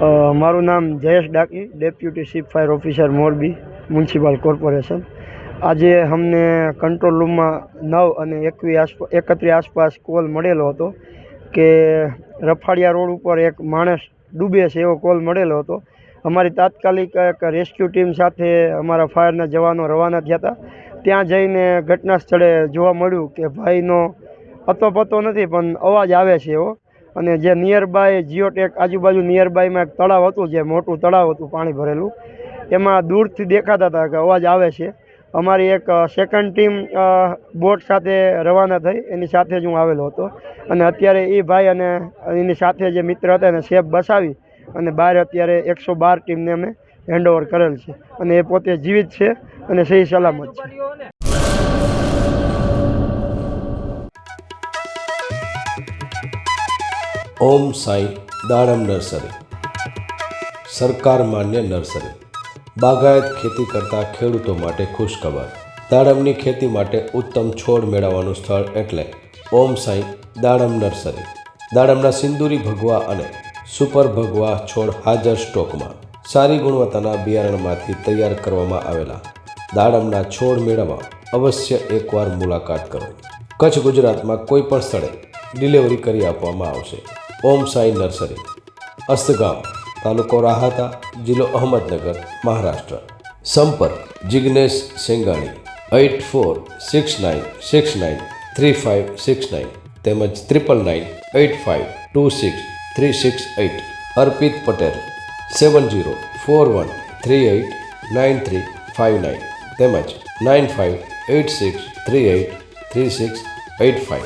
મારું નામ Jayesh Daki, deputy chief fire officer Morbi municipal corporation. આજે અમને કંટ્રોલ રૂમમાં 9 અને 31 આસપાસ કોલ મળેલો હતો કે રફાડિયા રોડ ઉપર એક માણસ ડૂબે છે એવો કોલ મળેલો હતો। અમારી તાત્કાલિક એક રેસ્ક્યુ ટીમ સાથે અમારા ફાયરના જવાનો રવાના થયા હતા। ત્યાં જઈને ઘટના સ્થળે જોવા મળ્યું કે ભાઈનો અતોપતો નથી પણ અવાજ આવે છે એવો, અને જે નિયરબાય જીઓટેક આજુબાજુ નિયરબાયમાં એક તળાવ હતું, જે મોટું તળાવ હતું પાણી ભરેલું, એમાં દૂરથી દેખાતા હતા કે અવાજ આવે છે। અમારી એક સેકન્ડ ટીમ બોટ સાથે રવાના થઈ, એની સાથે જ હું આવેલો હતો, અને અત્યારે એ ભાઈ અને એની સાથે જે મિત્ર હતા એને સેફ બસાવી અને બહાર અત્યારે 112 ટીમને અમે હેન્ડઓવર કરેલ છે, અને એ પોતે જીવિત છે અને સહી સલામત છે। ઓમ સાંઈ દાડમ નર્સરી સરકાર માન્ય નર્સરી બાગાયત ખેતી કરતા ખેડૂતો માટે ખુશખબર। દાડમની ખેતી માટે ઉત્તમ છોડ મેળવવાનું સ્થળ એટલે ઓમ સાંઈ દાડમ નર્સરી। દાડમના સિંદૂરી ભગવા અને સુપર ભગવા છોડ હાજર સ્ટોકમાં। સારી ગુણવત્તાના બિયારણમાંથી તૈયાર કરવામાં આવેલા દાડમના છોડ મેળવવા અવશ્ય એકવાર મુલાકાત કરો। કચ્છ ગુજરાતમાં કોઈ પણ સ્થળે ડિલિવરી કરી આપવામાં આવશે। ઓમ સાંઈ નર્સરી, અસ્તગામ, તાલુકો રાહાતા, જિલ્લો અહમદનગર, મહારાષ્ટ્ર। સંપર્ક જિગ્નેશ સેંગાણી 8469693569 તેમજ 9998526368। અર્પિત પટેલ 7041389359 તેમજ 9586383685।